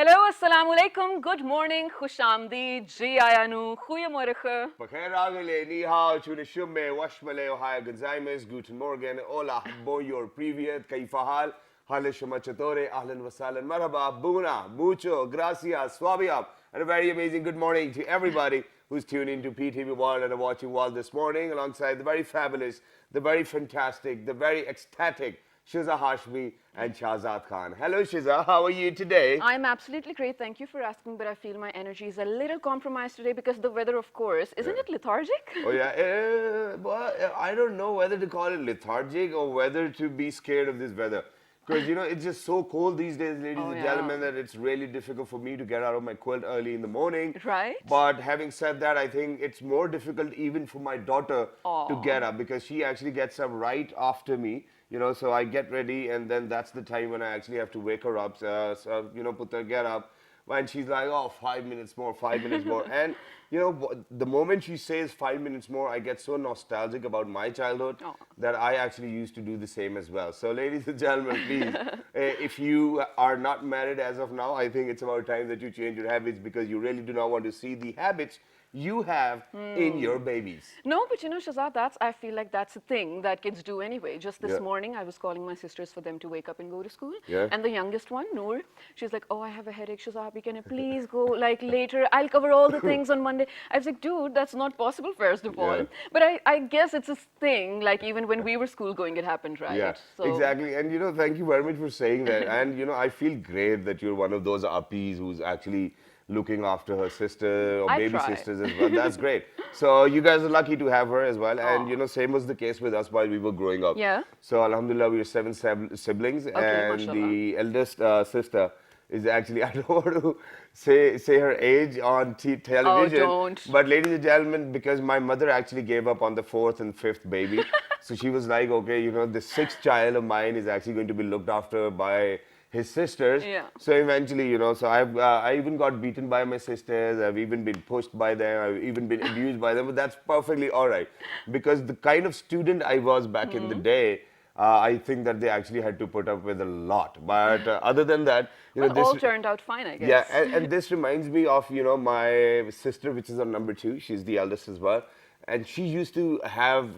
Hello, assalamu alaikum, good morning, khushamdi, ji ayanu, goeiemorgen. Bakher agele, ni hao, chune shumme, washmale, ohaya gazaimes, guten morgen, hola, bonjour, privyet, kaifahal, hale shumachatore, ahlan wasalan, marhaba, buna, mucho, gracias, swabiab, and a very amazing good morning to everybody who's tuned into PTV World and are watching World this morning, alongside the very fabulous, the very fantastic, the very ecstatic Shiza Hashmi and Shahzad Khan. Hello Shiza, how are you today? I'm absolutely great, thank you for asking, but I feel my energy is a little compromised today because the weather, of course, isn't it lethargic? Oh yeah, well, I don't know whether to call it lethargic or whether to be scared of this weather. Because, it's just so cold these days, ladies Oh, and yeah. gentlemen, that it's really difficult for me to get out of my quilt early in the morning. Right? But having said that, I think it's more difficult even for my daughter to Aw. get up because she actually gets up right after me. So I get ready and then that's the time when I actually have to wake her up. Put her, get up. And she's like, oh, 5 minutes more, 5 minutes more. And, the moment she says 5 minutes more, I get so nostalgic about my childhood Aw. that I actually used to do the same as well. So, ladies and gentlemen, please, if you are not married as of now, I think it's about time that you change your habits because you really do not want to see the habits you have in your babies. No, but Shazad, I feel like that's a thing that kids do anyway. Just this Yeah. morning, I was calling my sisters for them to wake up and go to school. Yeah. And the youngest one, Noor, she's like, oh, I have a headache, Shazad, can you please go like later? I'll cover all the things on Monday. I was like, dude, that's not possible, first of all. Yeah. But I guess it's a thing, like even when we were school going, it happened, right? Yeah, So, exactly. And thank you very much for saying that. And I feel great that you're one of those uppies who's actually looking after her sister or I baby try. sisters as well. That's great. So you guys are lucky to have her as well. And Aw. same was the case with us while we were growing up. Yeah. So Alhamdulillah, we were seven siblings, Okay, and mashallah. the eldest sister is actually I don't want to say her age on television. don't. But ladies and gentlemen, because my mother actually gave up on the fourth and fifth baby, so she was like, okay, the sixth child of mine is actually going to be looked after by his sisters. Yeah. So eventually, so I even got beaten by my sisters. I've even been pushed by them. I've even been abused by them. But that's perfectly all right, because the kind of student I was back in the day. I think that they actually had to put up with a lot. But other than that, Well, this all turned out fine, I guess. yeah, and this reminds me of, my sister, which is on number 2. She's the eldest as well. And she used to have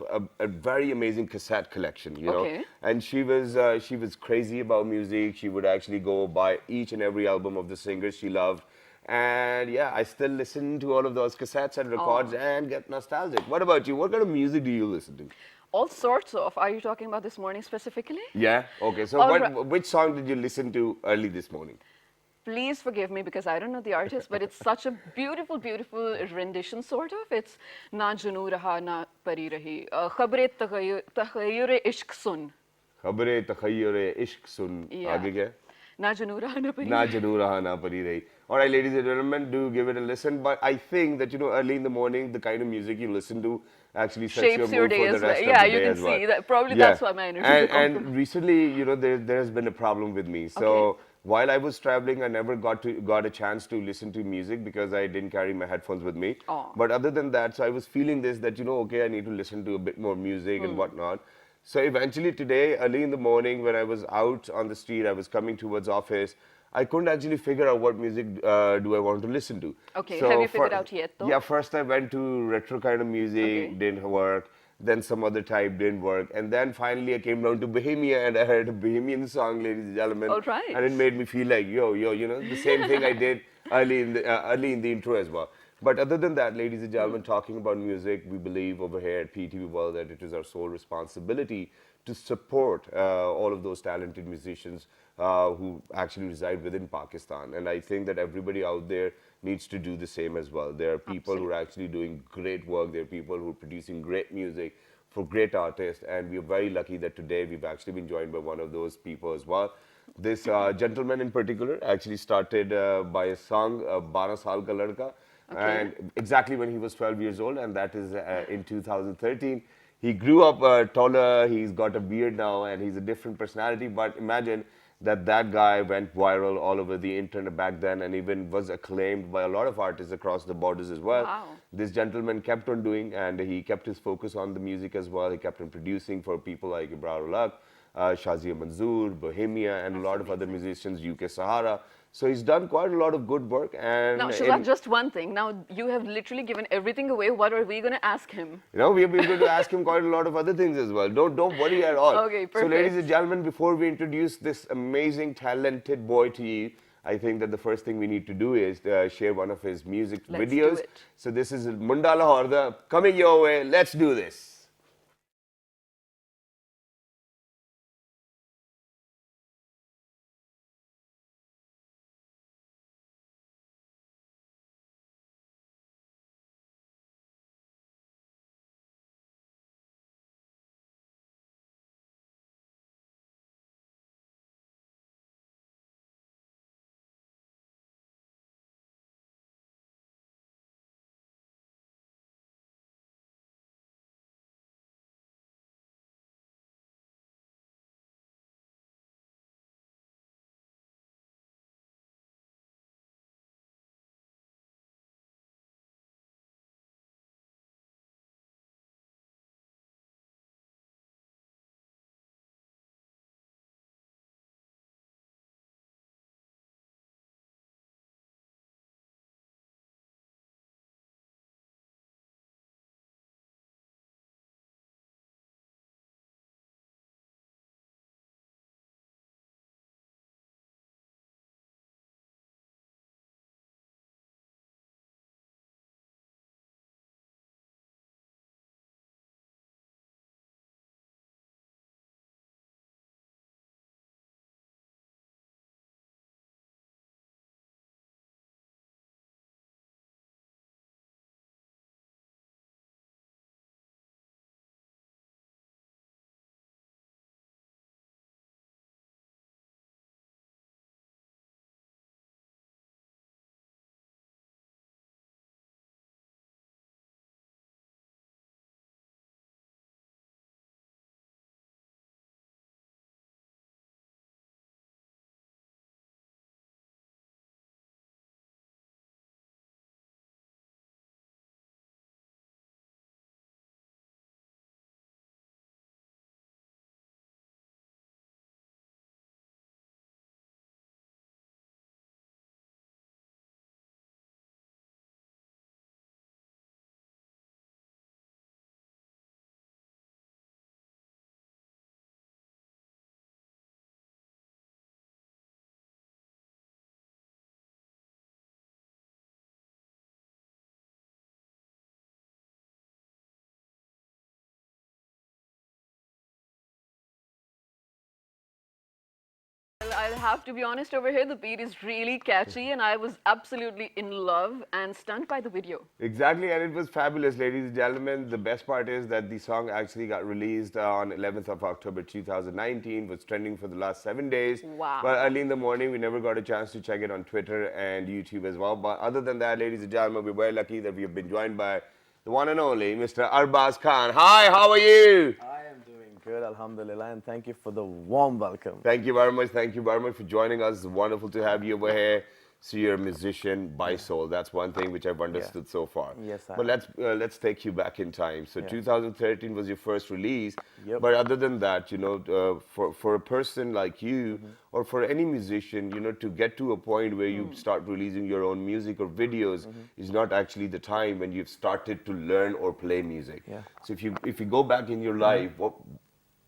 a very amazing cassette collection, Okay. And she was crazy about music. She would actually go buy each and every album of the singers she loved. And yeah, I still listen to all of those cassettes and records and get nostalgic. What about you? What kind of music do you listen to? All sorts of. Are you talking about this morning specifically? Yeah? Okay, so All right. which song did you listen to early this morning? Please forgive me because I don't know the artist, but it's such a beautiful, beautiful rendition, sort of. It's Na Janu Raha Na Pari Rahi. Khabre Takhayyur Ishq Sun. Khabre takhayyur ishq sun. Yeah. Aage kya? Na Janu Raha Na Pari Na Rahi. janu raha na pari rahi. All right, ladies and gentlemen, do give it a listen. But I think that, early in the morning, the kind of music you listen to actually sets Shapes your mood day for the as well. rest of Yeah, the you day can as well. see that. Probably Yeah. that's why my energy is And recently, there has been a problem with me. So Okay. while I was traveling, I never got a chance to listen to music because I didn't carry my headphones with me. Aw. But other than that, so I was feeling this that, okay, I need to listen to a bit more music and whatnot. So eventually today, early in the morning, when I was out on the street, I was coming towards office, I couldn't actually figure out what music do I want to listen to. Okay, So have you figured out yet, though? Yeah, first I went to retro kind of music, Okay. didn't work. Then some other type didn't work. And then finally I came down to Bohemia and I heard a Bohemian song, ladies and gentlemen. All right. And it made me feel like, yo, the same thing I did early in the intro as well. But other than that, ladies and gentlemen, talking about music, we believe over here at PTV World that it is our sole responsibility to support all of those talented musicians who actually reside within Pakistan. And I think that everybody out there needs to do the same as well. There are people who are actually doing great work. There are people who are producing great music for great artists. And we are very lucky that today we've actually been joined by one of those people as well. This gentleman in particular actually started by a song, 12 Saal Ka Ladka, and exactly when he was 12 years old, and that is in 2013. He grew up taller, he's got a beard now, and he's a different personality. But imagine that guy went viral all over the internet back then and even was acclaimed by a lot of artists across the borders as well. Wow. This gentleman kept on doing, and he kept his focus on the music as well. He kept on producing for people like Ibrar Ulaq, Shazia Manzoor, Bohemia, and a lot of other musicians, UK Sahara. So he's done quite a lot of good work. And Now, Shazad, just one thing. Now, you have literally given everything away. What are we going to ask him? you know, we're going to ask him quite a lot of other things as well. Don't worry at all. Okay, So, ladies perfect. and gentlemen, before we introduce this amazing, talented boy to you, I think that the first thing we need to do is share one of his music Let's videos. do it. So, this is Mundala Horda coming your way. Let's do this. Well, I'll have to be honest over here, the beat is really catchy, and I was absolutely in love and stunned by the video. Exactly, and it was fabulous, ladies and gentlemen. The best part is that the song actually got released on 11th of October 2019, was trending for the last 7 days. Wow. But early in the morning, we never got a chance to check it on Twitter and YouTube as well. But other than that, ladies and gentlemen, we're very lucky that we have been joined by the one and only Mr. Arbaz Khan. Hi, how are you? I am doing good, alhamdulillah, and thank you for the warm welcome. Thank you very much. Thank you very much for joining us. It's wonderful to have you over here. So you're a musician by soul. That's one thing which I've understood so far. Yes, I But am. let's take you back in time. So Yeah. 2013 was your first release. Yep. But other than that, you know, for a person like you or for any musician, you know, to get to a point where you start releasing your own music or videos is not actually the time when you've started to learn or play music. Yeah. So if you go back in your life,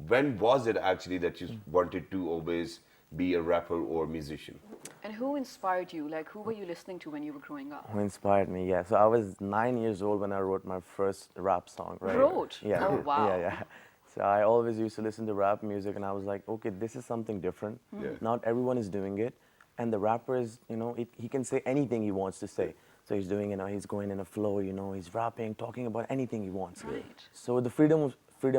when was it actually that you wanted to always be a rapper or musician? And who inspired you? Like, who were you listening to when you were growing up? Who inspired me? Yeah, so I was 9 years old when I wrote my first rap song, right? Wrote? Yeah. Oh, wow. Yeah, yeah. So I always used to listen to rap music, and I was like, okay, this is something different. Yeah. Not everyone is doing it, and the rapper is, you know, he can say anything he wants to say. So he's doing, you know, he's going in a flow, you know, he's rapping, talking about anything he wants. Right. So the freedom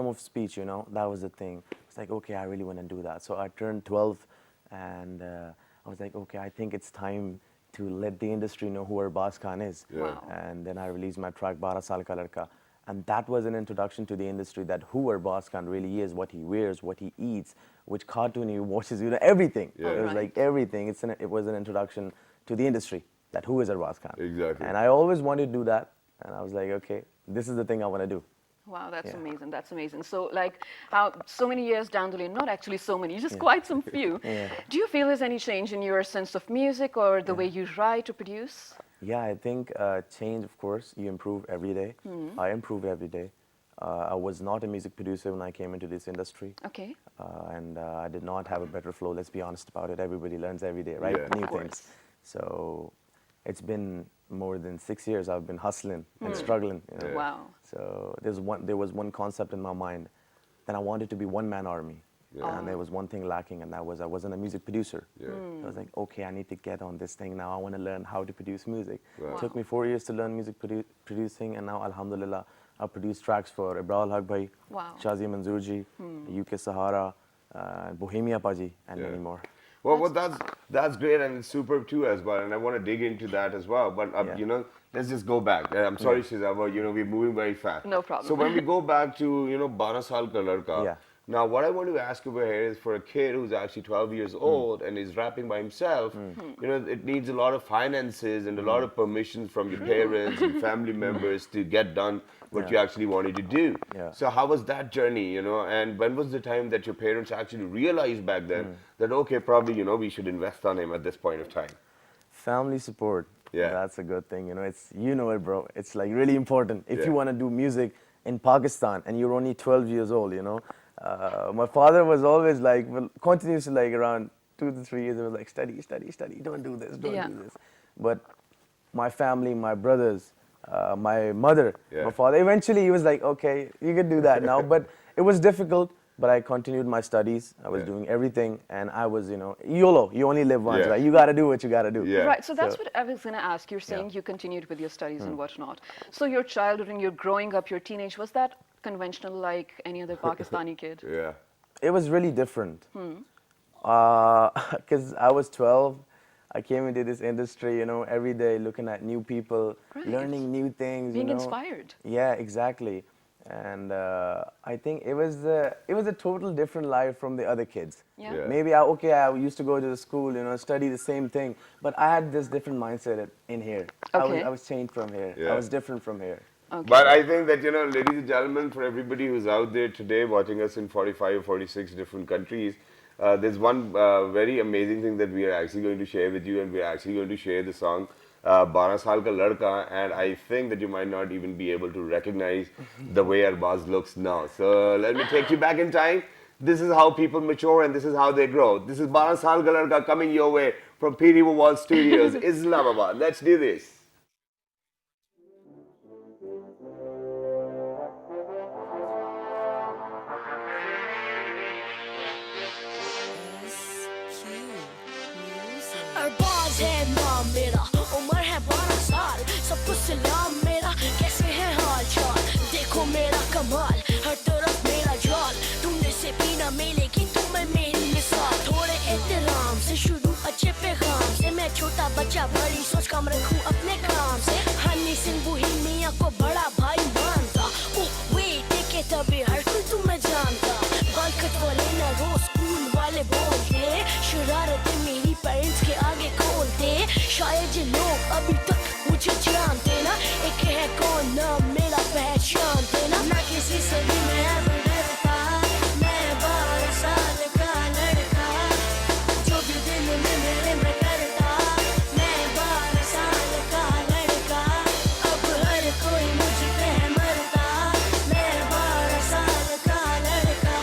of speech, you know, that was the thing. It's like, okay, I really want to do that. So I turned 12, and I was like, okay, I think it's time to let the industry know who Arbaz Khan is. Yeah. Wow. And then I released my track, 12 Saal Ka Ladka. And that was an introduction to the industry that who Arbaz Khan really is, what he wears, what he eats, which cartoon he watches, you know, everything. Yeah. It was Right. like everything. It was an introduction to the industry, that who is Arbaz Khan. Exactly. And I always wanted to do that. And I was like, okay, this is the thing I want to do. Wow, that's Yeah. amazing. That's amazing. So, like, how so many years down the lane, not actually so many, just quite some few. Yeah. Do you feel there's any change in your sense of music or the way you write or produce? Yeah, I think change, of course, you improve every day. I improve every day. I was not a music producer when I came into this industry. Okay. And I did not have a better flow, let's be honest about it. Everybody learns every day, right? Yeah. New Of things. course. So it's been more than 6 years I've been hustling and struggling. You know? Wow. So there was one concept in my mind that I wanted to be one-man army. And there was one thing lacking, and that was I wasn't a music producer. So I was like, okay, I need to get on this thing now. I want to learn how to produce music. It took me 4 years to learn music producing, and now, alhamdulillah, I produce tracks for Ibrahim Haq Bhai, Wow. Shazia Manzoorji, UK Sahara, Bohemia Paji, and many more. Well, that's great and it's superb too as well, and I want to dig into that as well. But Yeah. you know, let's just go back. I'm sorry, Shiza, but you know we're moving very fast. No problem. So when we go back to 12 saal ka ladka, Yeah. now what I want to ask over here is for a kid who's actually 12 years old and is rapping by himself, you know, it needs a lot of finances and a lot of permissions from your parents and family members to get done what you actually wanted to do. Yeah. So how was that journey, you know, and when was the time that your parents actually realized back then that, okay, probably, you know, we should invest on him at this point of time? Family support. Yeah. That's a good thing. You know, you know it, bro. It's like really important. If Yeah. you want to do music in Pakistan and you're only 12 years old, you know. My father was always like, well, continuously like around 2 to 3 years, it was like, study, study, study. Don't do this, don't Yeah. do this. But my family, my brothers, my mother, Yeah. my father, eventually he was like, okay, you can do that now. But it was difficult. But I continued my studies. I was doing everything, and I was, you know, YOLO. You only live once, Yeah. right? You got to do what you got to do. Yeah. Right, so that's what I was going to ask. You're saying you continued with your studies and whatnot. So your childhood and your growing up, your teenage, was that conventional like any other Pakistani kid? Yeah. It was really different. Because I was 12. I came into this industry, you know, every day looking at new people, Right. learning new things. Being you know. inspired. Yeah, exactly. And I think it was a total different life from the other kids. Yeah. Yeah. Maybe I used to go to the school, you know, study the same thing, but I had this different mindset in here. Okay. I was changed from here. Yeah. I was different from here. Okay. But I think that, you know, ladies and gentlemen, for everybody who's out there today watching us in 45 or 46 different countries, there's one very amazing thing that we are actually going to share with you, and we're actually going to share the song 12 Saal Ka Ladka, and I think that you might not even be able to recognize the way Arbaz looks now. So let me take you back in time. This is how people mature and this is how they grow. This is 12 Saal Ka Ladka coming your way from PT Wall Studios, Islamabad. Let's do this. Arbaaz है नाम मेरा, उम्र है 12 साल, सबको सलाम मेरा, कैसे है हाल चाल, देखो मेरा कमाल, हर तरफ मेरा जाल, तुमने से पीना मिलेगी तुम्हें मेरी मिसाल, थोड़े एहतराम से शुरू अच्छे पैगाम से, मैं छोटा बच्चा बड़ी सोच कम रखूं अपने काम से, हनी सिंह बोहेमिया को बड़ा भाई मानता, ओह वे देखे तभी हर कोई तुम्हें जानता, बालकट वाले ना रोज स्कूल वाले बोलते, शरारतें मेरी पेरेंट्स के आगे खोलते, शायद ये लोग अभी तक मुझे जानते ना, एक है कौन नाम मेरा पहचानते ना किसी से भी मैं अब डरता, मैं 12 साल का लड़का, जो भी दिल में मेरे मैं करता, मैं 12 साल का लड़का, अब हर कोई मुझ पे है मरता, मैं 12 साल का लड़का,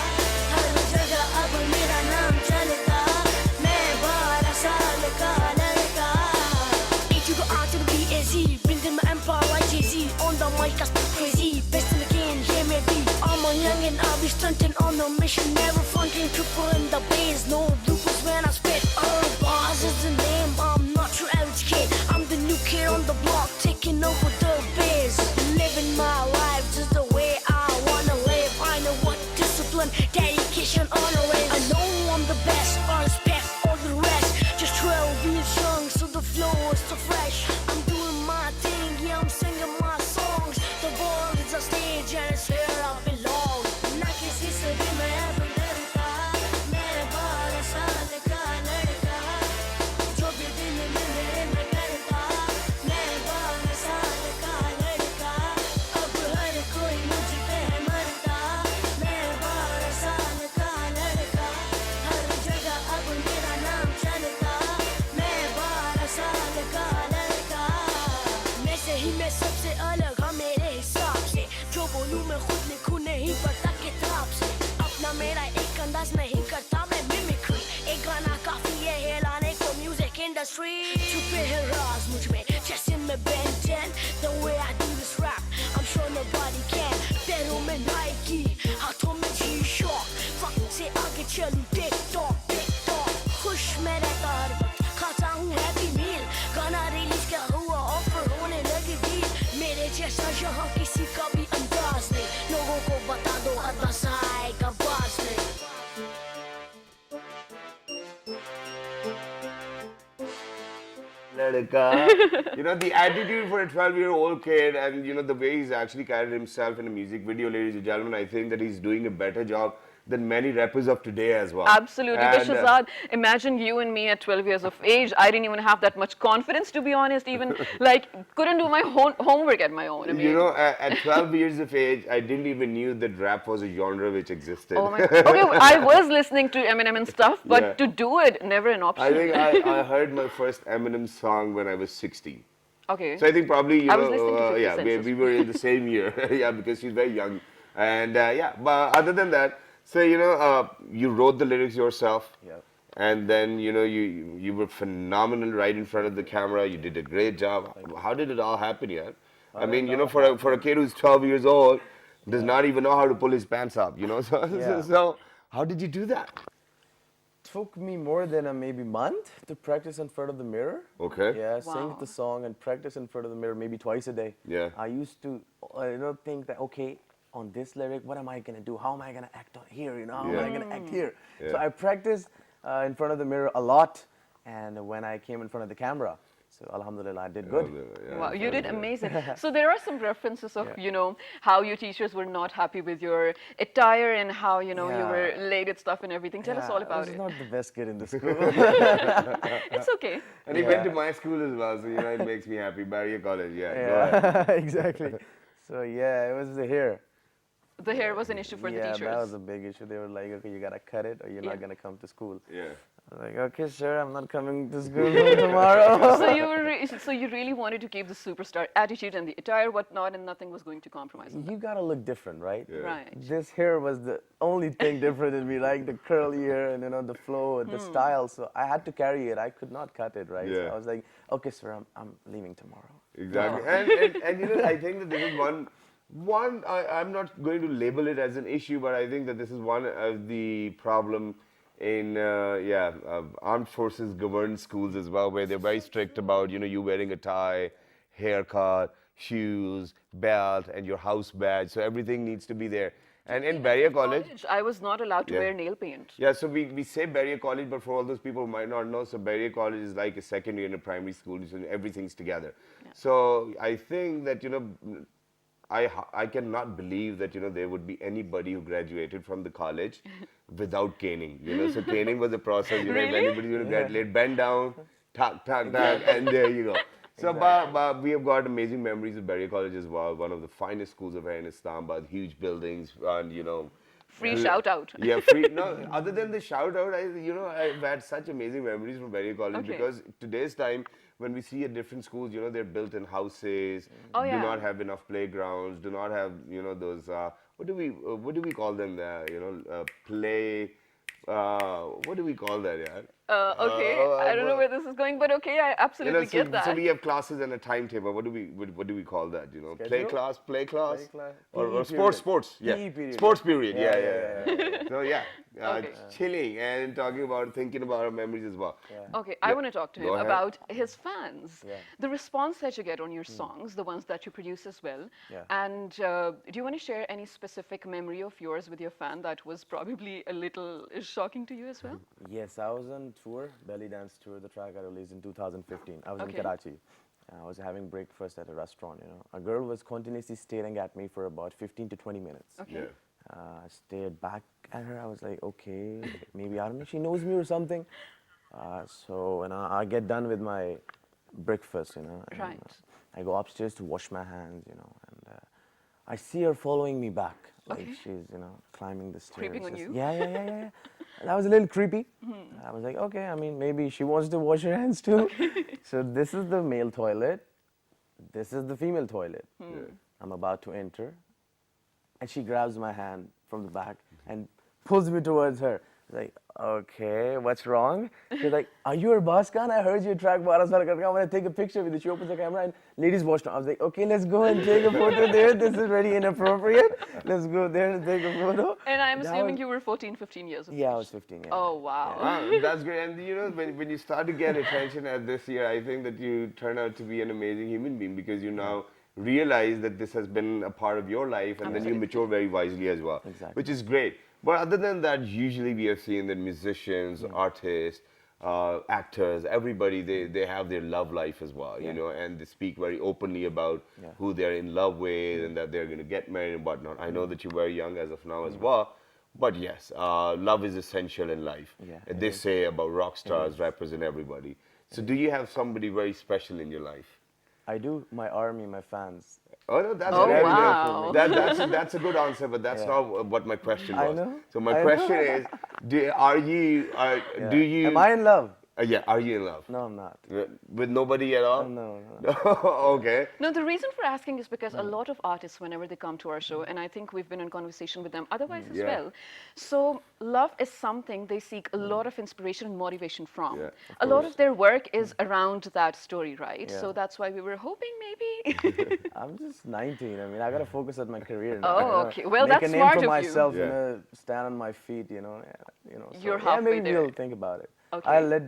हर जगह अब मेरा नाम चलता, मैं 12 साल का लड़का. Need you go out to the B.A.Z. Building my empire like Jay-Z. On the mic I speak crazy. Best in the game, yeah maybe. I'm a young and I'll be stunting on a mission. Never fronting, triple in the base. No bloopers when I spit. Arbaz is the name, I'm not your average kid. I'm the new kid on the block, taking over the biz. Living my life just the way I wanna live. I know what discipline, dedication, honor is. I know I'm the best, I respect all the rest. Just 12 years young, so the flow is so fresh. I'm doing my thing, yeah, I'm singing my songs. The world is a stage and it's where I belong. ना किसी से भी मैं अब डरता, मैं 12 साल का लड़का, जो भी दिल में मेरे मैं करता, मैं 12 साल अंदाज नहीं करता मैं मिमिक्री एक गाना काफी है हिलाने को म्यूजिक इंडस्ट्री छुपे हैं राज मुझ में जैसे मैं Ben 10 the way I do this rap I'm sure nobody can पैरों में Nike हाथों में G-Shock वक्त से आगे चलूं टिक टॉक खुश मैं रहता हर वक्त खाता हूँ हैप्पी मील गाना रिलीज क्या हुआ ऑफर होने लगी डील मेरे जैसा यहाँ किसी का भी अंदाज नहीं लोगों को बता दो अरबाज का बाज नहीं Ladka. You know, the attitude for a 12-year-old kid and, you know, the way he's actually carried himself in a music video, ladies and gentlemen, I think that he's doing a better job than many rappers of today as well. Absolutely. But And, Shahzad, imagine you and me at 12 years of age. I didn't even have that much confidence, to be honest. Even like couldn't do my homework at my own. I mean, you know, at 12 years of age, I didn't even knew that rap was a genre which existed. oh my. Okay, I was listening to Eminem and stuff, but Yeah. to do it, never an option. I think I heard my first Eminem song when I was 16. Okay. So I think probably, you I was know, listening to 50 yeah, Cent as we were in the same year. Yeah, because she's very young. And yeah, but other than that, so, you know, you wrote the lyrics yourself. Yeah. And then, you know, you were phenomenal right in front of the camera. You did a great job. How did it all happen, yeah? I mean, you know, for a kid who's 12 years old, does not even know how to pull his pants up, you know? So, Yeah. so how did you do that? Took me more than a maybe month to practice in front of the mirror. Okay. Yeah, Wow. sing the song and practice in front of the mirror maybe twice a day. Yeah. I used to, you know, think that okay, on this lyric, what am I gonna do? How am I gonna act on here? You know, how am I Yeah. gonna act here? So Yeah. I practiced in front of the mirror a lot, and when I came in front of the camera, so Alhamdulillah, I did good. Yeah, Wow, you did yeah. amazing. So there are some references of, Yeah. you know, how your teachers were not happy with your attire and how, you know, you were Yeah. late at stuff and everything. Tell us all I about was it. not the best kid in the school. It's okay. And he went to Yeah. my school as well, so, you know, it makes me happy. Barrier College, yeah. Go ahead. Yeah, exactly. So yeah, it was the hair. The hair was an issue for the Yeah, teachers. that was a big issue. They were like, okay, you gotta cut it or you're Yeah. not gonna come to school. Yeah. I was like, okay, sure, I'm not coming to school tomorrow. So you were so you really wanted to keep the superstar attitude and the attire, whatnot, and nothing was going to compromise on that. You gotta look different, right? Yeah. Right. This hair was the only thing different in me, like the curly hair and you know the flow, the style. So I had to carry it. I could not cut it, right? So Yeah. I was like, okay, sir, I'm leaving tomorrow. Exactly. And you know, I think that this is one I'm not going to label it as an issue, but I think that this is one of the problem in armed forces governed schools as well, where they're very strict about, you know, you wearing a tie, haircut, shoes, belt, and your house badge. So everything needs to be there. And in Barrier College, I was not allowed to Yeah. wear nail paint. yeah, so we say Barrier College, but for all those people who might not know, so Barrier College is like a second year in a primary school, so everything's together. So I think that, you know, I cannot believe that, you know, there would be anybody who graduated from the college without caning. You know, so caning was a process. You know, if Really? anybody's going to graduate, bend down, tuck, and there you go. So, but we have got amazing memories of Barrier College as well. One of the finest schools of here in Islamabad, huge buildings, and you know. Free shout out. Yeah, free. No, other than the shout out, I've had such amazing memories from Barrier College Okay. because today's time, when we see at different schools, you know, they're built in houses, Oh, yeah. do not have enough playgrounds, do not have, you know, those, what do we call them there, you know, what do we call that, yeah? Okay, I don't know where this is going, but okay, I You absolutely know, get that. so we have classes and a timetable. What do we call that? You know, play class, Play class. or PE sports, period. yeah, PE period. sports period. Yeah, Yeah. So yeah, Okay. chilling and thinking about our memories as well. Okay, I want to talk to Go him ahead. about his fans. Yeah. The response that you get on your songs, the ones that you produce as well. Yeah. And do you want to share any specific memory of yours with your fan that was probably a little shocking to you as well? Yes, I was on tour, belly dance tour, the track I released in 2015. I was in Okay. Karachi. I was having breakfast at a restaurant, you know. A girl was continuously staring at me for about 15 to 20 minutes. Okay. Yeah. I stared back at her. I was like, okay, maybe, I don't know, she knows me or something. So when I get done with my breakfast, you know, and, Right. I go upstairs to wash my hands, you know, and I see her following me back. Like Okay. she's, you know, climbing the stairs. Creeping on just- you? Yeah. That was a little creepy. I was like, okay, I mean, maybe she wants to wash her hands too. So this is the male toilet. This is the female toilet. Yeah. I'm about to enter. And she grabs my hand from the back and pulls me towards her. Like, okay, what's wrong? She's like, are you Arbaz Khan? I heard you track Baras Khan. I want to take a picture with you. She opens the camera and ladies watched. I was like, okay, let's go and take a photo there. This is very inappropriate. Let's go there and take a photo. And I'm That assuming was- you were 14, 15 years of age. Yeah, I was 15. Yeah. Oh, wow. Wow, that's great. And you know, when you start to get attention at this year, I think that you turn out to be an amazing human being because you now realize that this has been a part of your life and then you mature very wisely as well, Exactly. which is great. But other than that, usually we have seen that musicians, artists, actors, everybody, they have their love life as well, you know, and they speak very openly about who they're in love with and that they're going to get married and whatnot. I know that you're very young as of now as well. But yes, love is essential in life. Yeah, They say about rock stars, rappers, and everybody. So, do you have somebody very special in your life? I do. My army, my fans. Oh no, that's Oh, very wow. good. That's a good answer, but that's not what my question was. I know. So my I question know. is, do you? Am I in love? Yeah, are you in love? No, I'm not. With nobody at all? No. Okay. No, the reason for asking is because a lot of artists, whenever they come to our show, and I think we've been in conversation with them otherwise as Yeah. well. So love is something they seek a lot of inspiration and motivation from. Yeah, A lot of their work is around that story, right? Yeah. So that's why we were hoping maybe. I'm just 19. I mean, I gotta focus on my career now. Oh, you know, okay. Well, make that's a name smart for of you. myself, Yeah. you know, stand on my feet, you know. So, You're yeah, halfway maybe there. we'll think about it. Okay. I'll let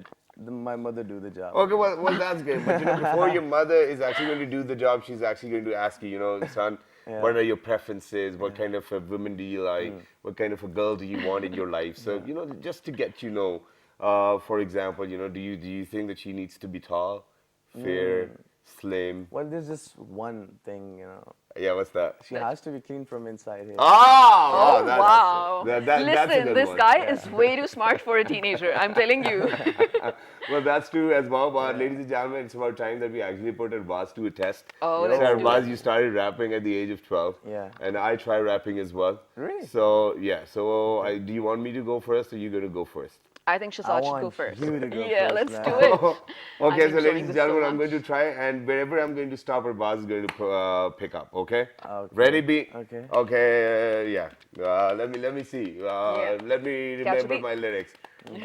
my mother do the job. Okay, well, that's good. But you know, before your mother is actually going to do the job, she's actually going to ask you, you know, son, what are your preferences? What kind of a woman do you like? What kind of a girl do you want in your life? So, you know, just to get you know, for example, you know, do you think that she needs to be tall, fair, slim? Well, there's just one thing, you know. Yeah, what's that? She has to be clean from inside here. Oh, Oh, wow. that's a Listen, good this one. guy is way too smart for a teenager. I'm telling you. Well, that's true as well. But ladies and gentlemen, it's about time that we actually put Arbaz to a test. Oh, So let's do Arbaz, it. you started rapping at the age of 12. Yeah. And I try rapping as well. Really? So, yeah. So, do you want me to go first or you going to go first? I think I Shazad should want go first. you to go Yeah, first, let's man. do it. Okay, I'm so enjoying ladies and this gentlemen, so I'm going to much. try, and wherever I'm going to stop, Arbaz is going to pick up. Okay? Okay. Ready, B? Okay. Okay. Yeah. Let me see. Yeah. Let me Catch a remember beat. my lyrics.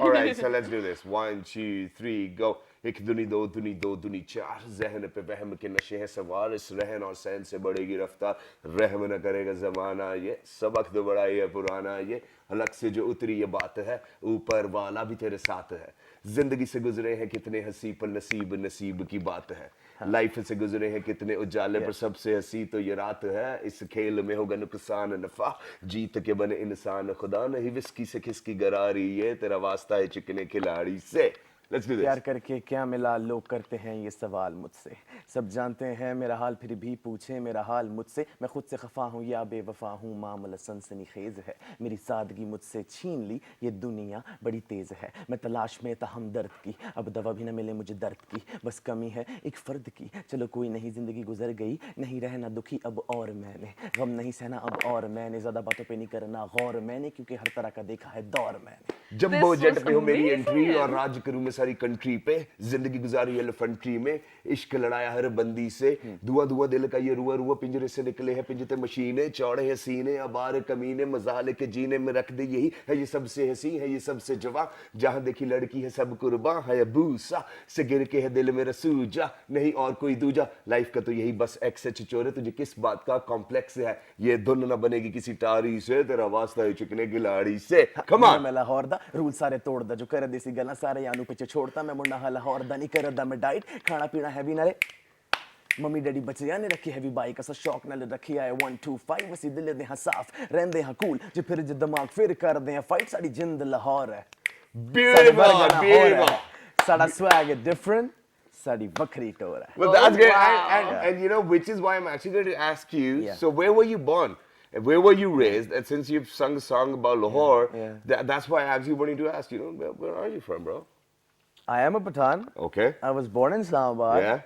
All right. So let's do this. 1, 2, 3, go. एक दुनी दो दुनी दो दुनी चार जहन पे वहम के नशे हैं सवार इस रहन और सहन से बढ़ेगी रफ्तार रहम न करेगा जमाना ये सबक तो बड़ा ही है पुराना ये हलक से जो उतरी ये बात है ऊपर वाला भी तेरे साथ है जिंदगी से गुजरे हैं कितने हंसी पर नसीब नसीब की बात है लाइफ से गुजरे हैं कितने उजाले पर सबसे हंसी तो ये रात है इस खेल में होगा नुकसान नफा जीत के बने इंसान खुदा नहीं विस्की से किसकी गरारी ये तेरा वास्ता है चिकने खिलाड़ी से Let's do this. प्यार करके क्या मिला लोग करते हैं ये सवाल मुझसे सब जानते हैं मेरा हाल फिर भी पूछे मेरा हाल मुझसे मैं खुद से खफा हूँ या बेवफा हूँ मामला सनसनीखेज है मेरी सादगी मुझसे छीन ली ये दुनिया बड़ी तेज है मैं तलाश में था हमदर्द की अब दवा भी न मिले मुझे दर्द की बस कमी है एक फर्द की चलो कोई नहीं जिंदगी गुजर गई नहीं रहना दुखी अब और मैंने गम नहीं सहना अब और मैंने ज्यादा बातों पे नहीं करना गौर मैंने क्योंकि हर तरह का देखा है दौर मैंने जंबो This जेट was पे हो मेरी amazing. एंट्री और राज करूं मैं सारी कंट्री पे जिंदगी गुजारी एलिफेंट्री में इश्क लड़ाया हर बंदी से धुआं धुआं दिल का ये रुआ रुआ पिंजरे से निकले हैं पिंजते मशीने चौड़े हैं सीने अबार कमीने मजा लेके जीने में रख दे यही है ये सबसे हसी है ये सबसे जवां जहां देखी लड़की है सब कुर्बान है अबूसा से गिर के है दिल मेरा सूजा नहीं और कोई दूजा लाइफ का तो यही बस एक्स है चिचोरे तुझे किस बात का कॉम्प्लेक्स है ये धुन ना बनेगी किसी टारी से तेरा वास्ता है चिकने गिलाड़ी से कम ऑन मैं लाहौर दा रूल सारे तोड़दा जो कर देसी गल्ला सारे यानू पिछे छोड़ता मैं मुंडा हा लाहौर दा नहीं करदा मैं डाइट खाना पीना हैवी नाले मम्मी डैडी बच्चे ने रखी हैवी बाइक असा शौक नाल रखी आए 1 2 5 ਅਸੀਂ ਦਿਲ ਦੇ ਹਾਂ ਸਾਫ ਰਹਿੰਦੇ ਹਾਂ ਕੂਲ ਜੇ ਫਿਰ ਜੇ ਦਿਮਾਗ ਫਿਰ ਕਰਦੇ ਹਾਂ ਫਾਈਟ ਸਾਡੀ ਜਿੰਦ ਲਾਹੌਰ ਹੈ Beautiful, beautiful. ਸਾਡਾ swag is different ਸਾਡੀ ਵੱਖਰੀ ਟੋਰ ਹੈ Well, that's great. wow. And you know, which is why I'm actually going to ask you, Yeah. so where were you born? And where were you raised? And since you've sung a song about Lahore, Yeah. that's why I actually wanted to ask, you know, where are you from, bro? I am a Pathan. Okay. I was born in Islamabad. Yeah.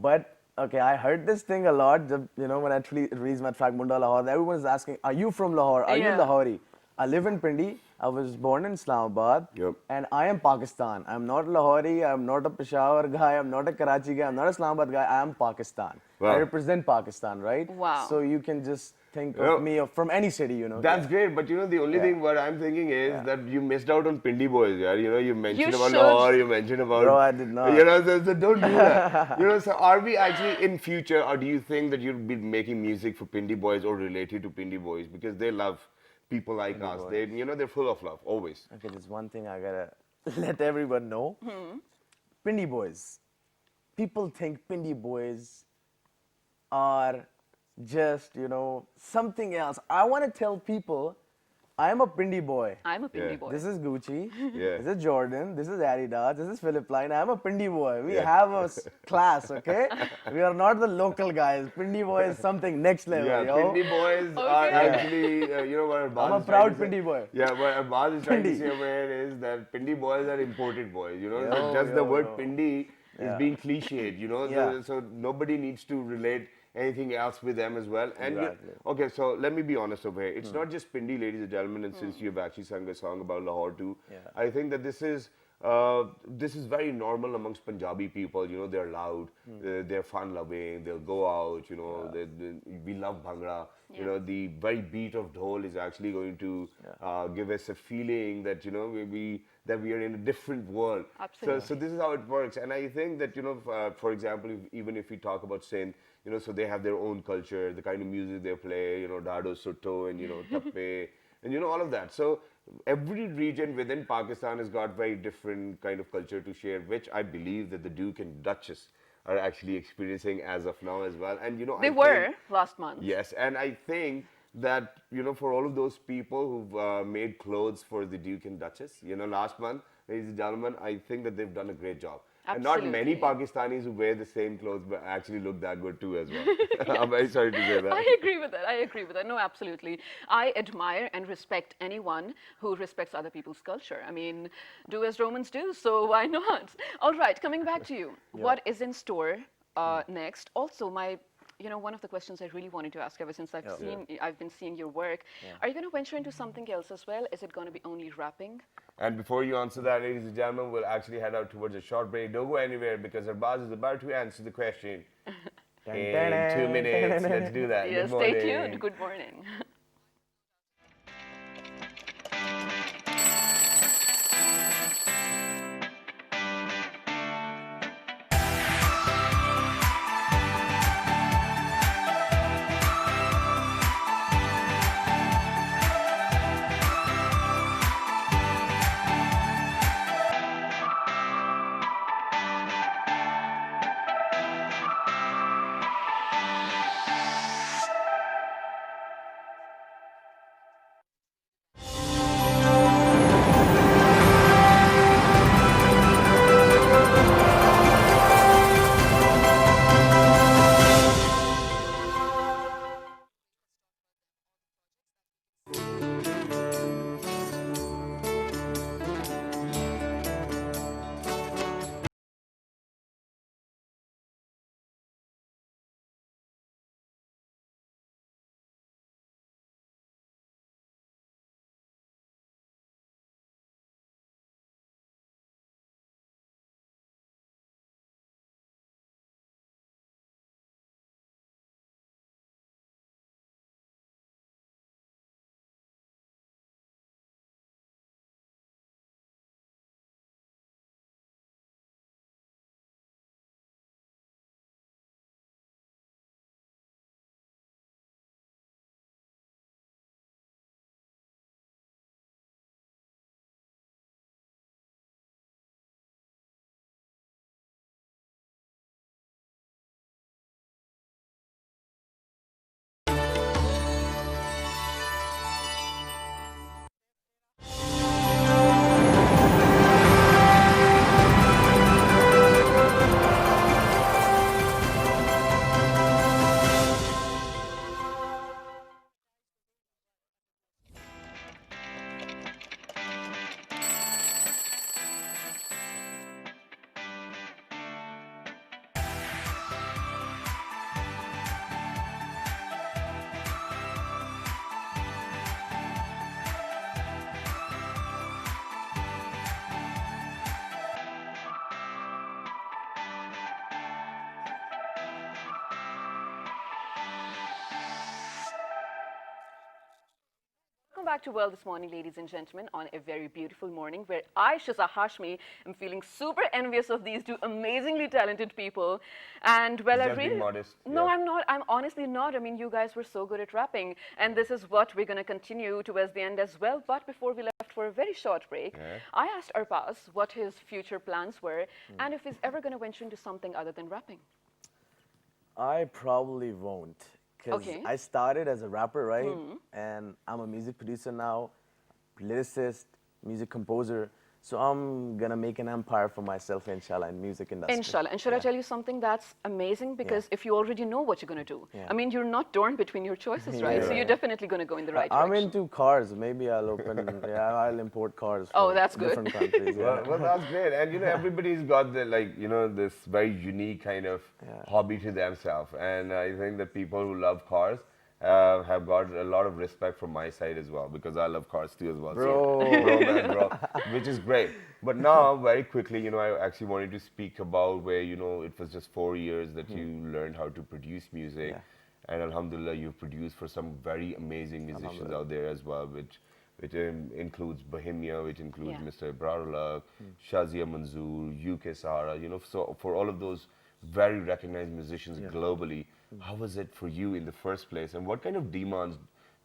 But okay, I heard this thing a lot. You know, when I released my track Munda Lahore, everyone is asking, "Are you from Lahore? Are you Yeah. Lahori?" I live in Pindi. I was born in Islamabad. Yep. And I am Pakistan. I'm not Lahori. I'm not a Peshawar guy. I'm not a Karachi guy. I'm not a Islamabad guy. I am Pakistan. Wow. I represent Pakistan, right? Wow. So you can just think Yeah. of me from any city, you know. That's Yeah. great, but the only Yeah. thing what I'm thinking is Yeah. that you missed out on Pindi boys, yeah. You mentioned about should. Lahore, you mentioned about. Bro, I did not. So don't do that. So are we actually in future, or do you think that you'll be making music for Pindi boys or related to Pindi boys because they love people like Pindi us? boys. They're full of love always. Okay, there's one thing I gotta let everyone know. Pindi boys. People think Pindi boys are just, something else. I want to tell people I am a Pindi boy. I'm a Pindi Yeah. boy. This is Gucci. Yeah. This is Jordan. This is Adidas. This is Philip Line. I'm a Pindi boy. We Yeah. have a class, okay? We are not the local guys. Pindi boy is something next level, Yeah, yo. Pindi boys are Okay. actually, what Arbaz I'm a is trying proud to say- Pindi boy. Yeah, what Arbaz is trying to Pindi. say over here is that Pindi boys are imported boys, So Yo, just the yo, word yo. Pindi is Yeah. being cliched, Yeah. so nobody needs to relate anything else with them as well. And Exactly. okay, so let me be honest over here. It's not just Pindi, ladies and gentlemen, and since you've actually sung a song about Lahore too, Yeah. I think that this is very normal amongst Punjabi people. They're loud, they're fun-loving, they'll go out. We love Bhangra. The very beat of dhol is actually going to give us a feeling that we are in a different world. Absolutely. So this is how it works, and I think that for example, even if we talk about Sindh, so they have their own culture, the kind of music they play, Dado Sutto and Tappe, and all of that. So every region within Pakistan has got very different kind of culture to share, which I believe that the Duke and Duchess are actually experiencing as of now as well. And They were last month. Yes, and I think that for all of those people who've made clothes for the Duke and Duchess, last month, ladies and gentlemen, I think that they've done a great job. And not many Absolutely. Pakistanis who wear the same clothes but actually look that good too as well. I'm very sorry to say that. I agree with that. I agree with that. No, absolutely. I admire and respect anyone who respects other people's culture. I mean, do as Romans do, so why not? All right, coming back to you. What is in store next? Also, one of the questions I really wanted to ask ever since I've been seeing your work. Are you going to venture into something else as well? Is it going to be only rapping? And before you answer that, ladies and gentlemen, we'll actually head out towards a short break. Don't go anywhere because Arbaz is about to answer the question in 2 minutes. Let's do that. Yes, Good stay morning. tuned. Good morning. back to World this morning, ladies and gentlemen, on a very beautiful morning where I, Shiza Hashmi, am feeling super envious of these two amazingly talented people. And well, I Just being really. modest, No, yeah. I'm not. I'm honestly not. I mean, you guys were so good at rapping. And this is what we're going to continue towards the end as well. But before we left for a very short break, Yeah. I asked Arbaz what his future plans were and if he's ever going to venture into something other than rapping. I probably won't, because Okay. I started as a rapper, right? And I'm a music producer now, lyricist, music composer. So I'm gonna make an empire for myself, inshallah, in music industry. Inshallah. And should I Yeah. tell you something that's amazing? Because if you already know what you're going to do, Yeah. I mean, you're not torn between your choices, right? So Yeah. you're definitely going to go in the right I'm direction. into cars. Maybe I'll open, yeah, I'll import cars Oh, from that's good. different countries. Yeah. Well, that's great. And you know, everybody's got the this very unique kind of hobby to themselves. And I think that people who love cars have got a lot of respect from my side as well, because I love cars too as well. Bro. So, bro, man, bro, which is great. But now, very quickly, I actually wanted to speak about where it was just 4 years that you learned how to produce music. Yeah. And alhamdulillah, you've produced for some very amazing musicians out there as well, which includes Bohemia, which includes Yeah. Mr. Ibrarullah, Shazia Manzoor, UK Sahara, so for all of those very recognized musicians globally, how was it for you in the first place? And what kind of demands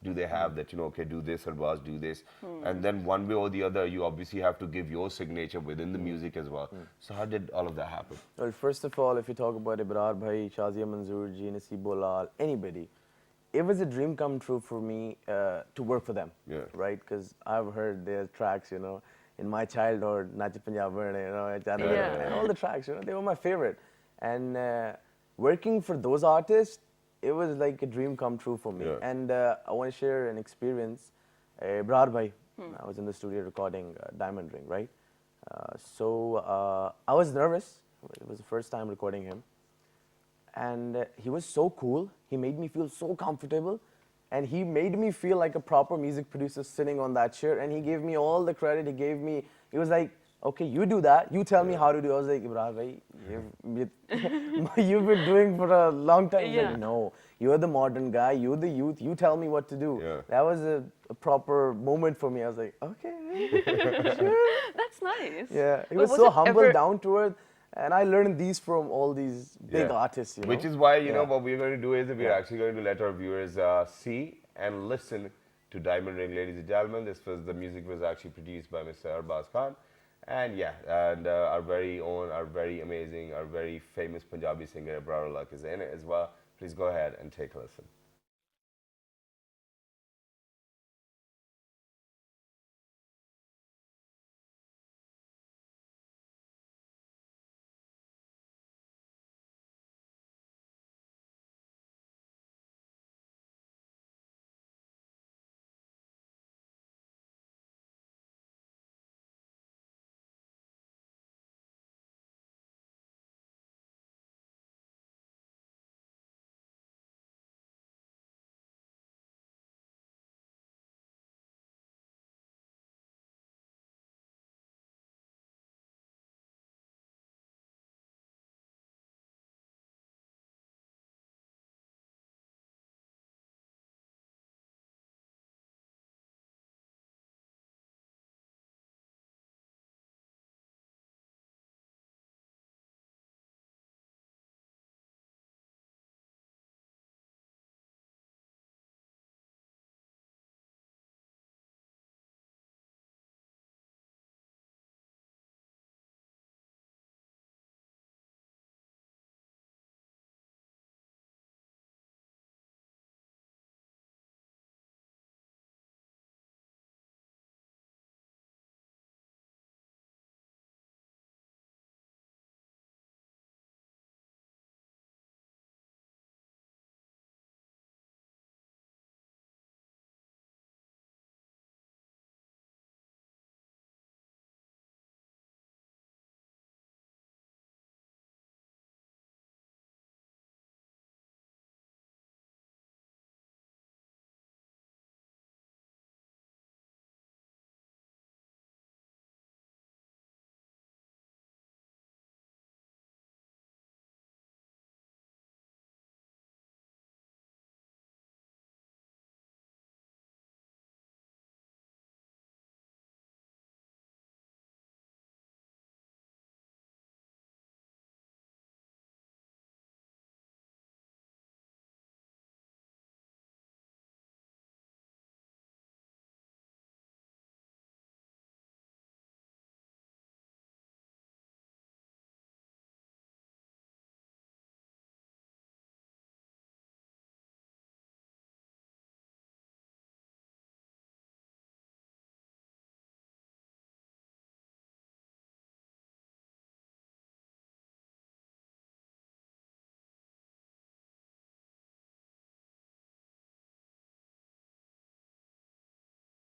do they have that, okay, do this, Arbaz, do this? And then one way or the other, you obviously have to give your signature within the music as well. So how did all of that happen? Well, first of all, if you talk about Ibrar Bhai, Shazia Manzoor ji, Nasibullah, anybody, it was a dream come true for me to work for them, Yeah. right? Because I've heard their tracks, in my childhood, Nach Punjab Varne, Yeah. and all the tracks, they were my favorite. And working for those artists, it was like a dream come true for me. Yeah. And I want to share an experience. Ibrar Bhai, I was in the studio recording Diamond Ring, right? So I was nervous. It was the first time recording him. And he was so cool. He made me feel so comfortable. And he made me feel like a proper music producer sitting on that chair. And he gave me all the credit. He was like, okay, you do that. You tell me how to do it. I was like, Ibrahim, bhai, you've been doing for a long time. He's Yeah. like, no, you're the modern guy. You're the youth. You tell me what to do. Yeah. That was a proper moment for me. I was like, okay. That's nice. Yeah, he But was so it humble, ever- down to earth. And I learned these from all these big Yeah. artists, Which is why, Yeah. what we're going to do is we're actually going to let our viewers see and listen to Diamond Ring, ladies and gentlemen. The music was actually produced by Mr. Arbaz Khan. And our very own, our very amazing, our very famous Punjabi singer, Ibrarullah, is in it as well. Please go ahead and take a listen.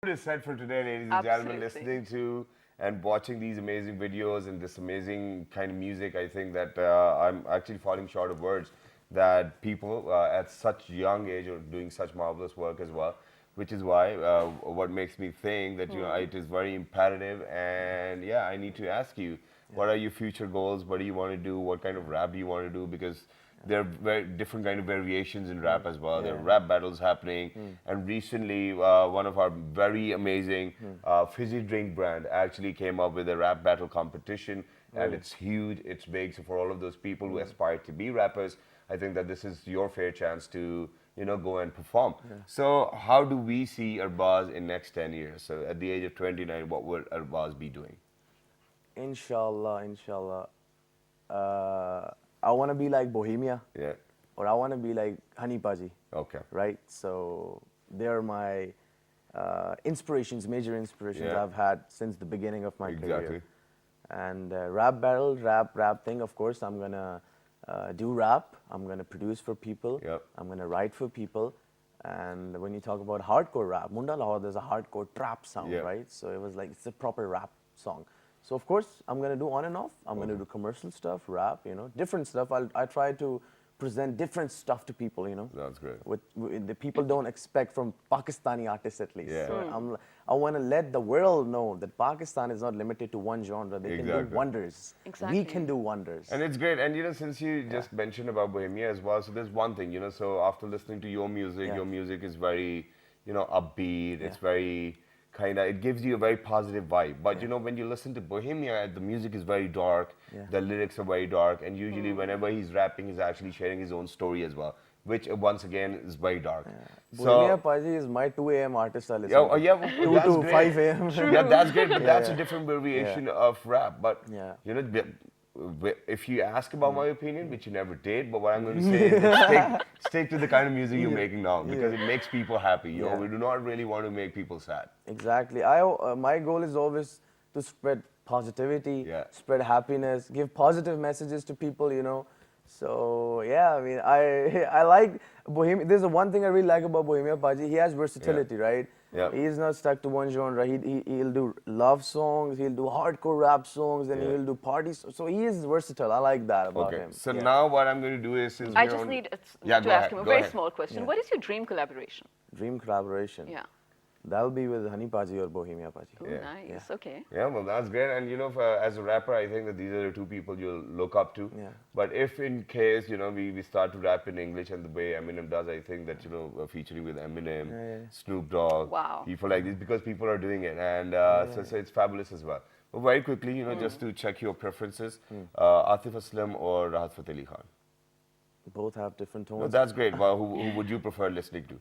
It is set for today, ladies and gentlemen, Absolutely. listening to and watching these amazing videos and this amazing kind of music. I think that I'm actually falling short of words that people at such young age are doing such marvelous work as well, which is why what makes me think that it is very imperative. And yeah, I need to ask you, what are your future goals? What do you want to do? What kind of rap do you want to do? Because there are very different kind of variations in rap as well. There are rap battles happening, and recently one of our very amazing fizzy drink brand actually came up with a rap battle competition, and it's huge, it's big. So for all of those people who aspire to be rappers, I think that this is your fair chance to go and perform. So how do we see Arbaz in next 10 years? So at the age of 29, what will Arbaz be doing? Inshallah, inshallah. I want to be like Bohemia, Yeah. or I want to be like Honey Paji, Okay. right? So they're my inspirations, major inspirations Yeah. I've had since the beginning of my Exactly. career. And rap battle, rap thing, of course, I'm gonna do rap. I'm gonna produce for people. Yep. I'm gonna write for people. And when you talk about hardcore rap, Munda Lahore, there's a hardcore trap sound, Yeah. right? So it was like, it's a proper rap song. So of course, I'm gonna do on and off. I'm gonna do commercial stuff, rap, different stuff. I try to present different stuff to people, That's great. with the people don't expect from Pakistani artists at least. Yeah. So I want to let the world know that Pakistan is not limited to one genre. They can Exactly. do wonders. Exactly. We can do wonders. And it's great. And since you just mentioned about Bohemia as well, so there's one thing, so after listening to your music, Yeah. your music is very, upbeat. It's very it gives you a very positive vibe. But when you listen to Bohemia, the music is very dark. Yeah. The lyrics are very dark. And usually whenever he's rapping, he's actually sharing his own story as well, which once again is very dark. Bohemia Paji is my 2 a.m. artist I listen Yeah, to. yeah, well, 2 that's to great. 5 a.m. Yeah, that's great, but that's a Yeah. different variation of rap. But Yeah. if you ask about my opinion, which you never did, but what I'm going to say is that stick to the kind of music you're making now, because it makes people happy. Yeah. We do not really want to make people sad. Exactly. My goal is always to spread positivity, Yeah. spread happiness, give positive messages to people. So yeah, I mean, I like Bohemia. There's one thing I really like about Bohemia Paji. He has versatility, right? Yeah. He's not stuck to one genre. He'll do love songs. He'll do hardcore rap songs, and he'll do parties. So he is versatile. I like that about Okay, him. so Yeah. now what I'm going to do is, since I we're just on- need Yeah, to go ask ahead, him a go very ahead. small question. Yeah. What is your dream collaboration? Dream collaboration. Yeah. That'll be with Honey Paji or Bohemia Paji. Ooh, Yeah. nice. Okay. Yeah, well, that's great. And as a rapper, I think that these are the two people you'll look up to. Yeah. But if in case, we start to rap in English and the way Eminem does, I think that, featuring with Eminem, Snoop Dogg, Wow. people like this, because people are doing it. And so it's fabulous as well. But very quickly, just to check your preferences, Atif Aslam or Rahat Fateh Ali Khan? Both have different tones. No, that's great. Well, who would you prefer listening to?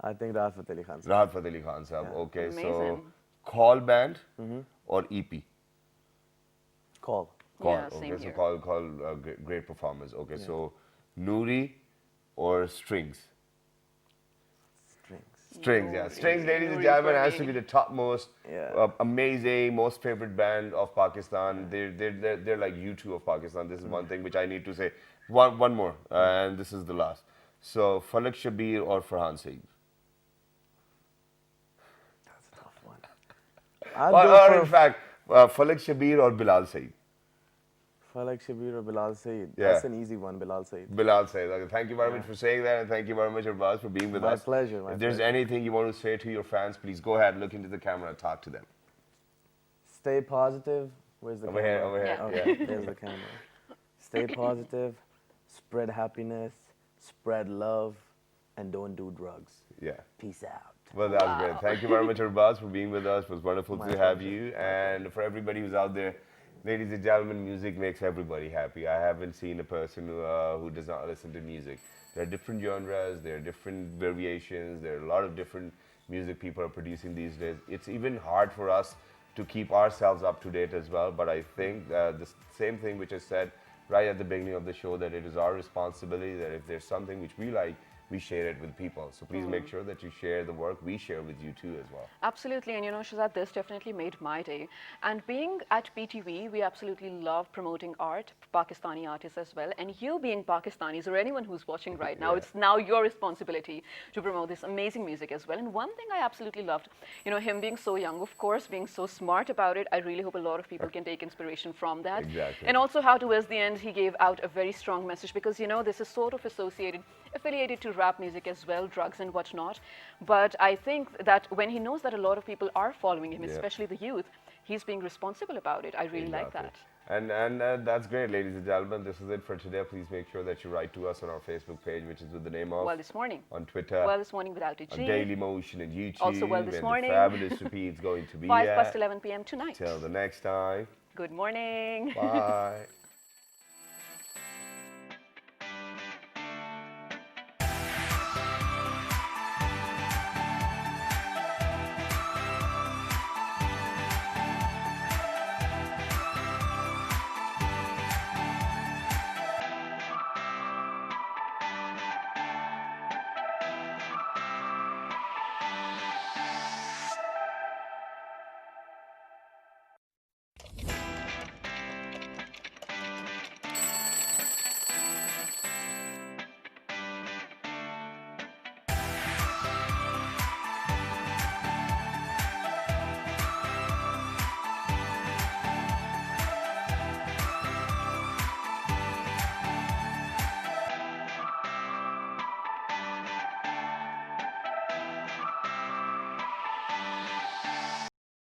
I think Rahat Fateh Ali Khan. Rahat Fateh Ali Khan, sahab. Okay, so Amazing. call band or EP? Call. Call. Yeah, same Okay, so here. call great performers. Okay, so Noori or Strings? Strings. Strings, yeah. Noori. Strings, ladies and Noori gentlemen, for has to me. be the topmost, Yeah. amazing, most favorite band of Pakistan. They're like U2 of Pakistan. This is one thing which I need to say. One more, and this is the last. So Falak Shabir or Farhan Saeed? That's a tough one. I'll Or go in for fact, Falak Shabir or Bilal Saeed? Falak Shabir or Bilal Saeed. Yeah. That's an easy one, Bilal Saeed. Bilal Saeed. Okay, thank you very much for saying that, and thank you very much, Arbaz, for being with My us. pleasure, my If there's pleasure. anything you want to say to your fans, please go ahead, look into the camera, and talk to them. Stay positive. Where's the Over camera? here, over here. Yeah. Okay, there's the camera. Stay positive, spread happiness, spread love, and don't do drugs. Yeah. Peace out. Well, that was great. Thank you very much, Arbaz, for being with us. It was wonderful My to have pleasure. you. And for everybody who's out there, ladies and gentlemen, music makes everybody happy. I haven't seen a person who does not listen to music. There are different genres, there are different variations, there are a lot of different music people are producing these days. It's even hard for us to keep ourselves up to date as well. But I think the same thing which I said right at the beginning of the show, that it is our responsibility that if there's something which we like, we share it with people. So please make sure that you share the work we share with you too as well. Absolutely, and you know, Shazad, this definitely made my day. And being at PTV, we absolutely love promoting art, Pakistani artists as well. And you being Pakistanis, or anyone who's watching right now, it's now your responsibility to promote this amazing music as well. And one thing I absolutely loved, you know, him being so young, of course, being so smart about it. I really hope a lot of people can take inspiration from that. Exactly. And also how towards the end, he gave out a very strong message, because, you know, this is sort of affiliated to rap music as well, drugs and whatnot. But I think that when he knows that a lot of people are following him, especially the youth, he's being responsible about it. I really like that. And that's great, ladies and gentlemen. This is it for today. Please make sure that you write to us on our Facebook page, which is with the name of Well This Morning. On Twitter. Well This Morning without a G. On Daily Motion and YouTube. Also Well This and Morning. The fabulous repeat's going to be 5 past 11 p.m. tonight. Till the next time. Good morning. Bye.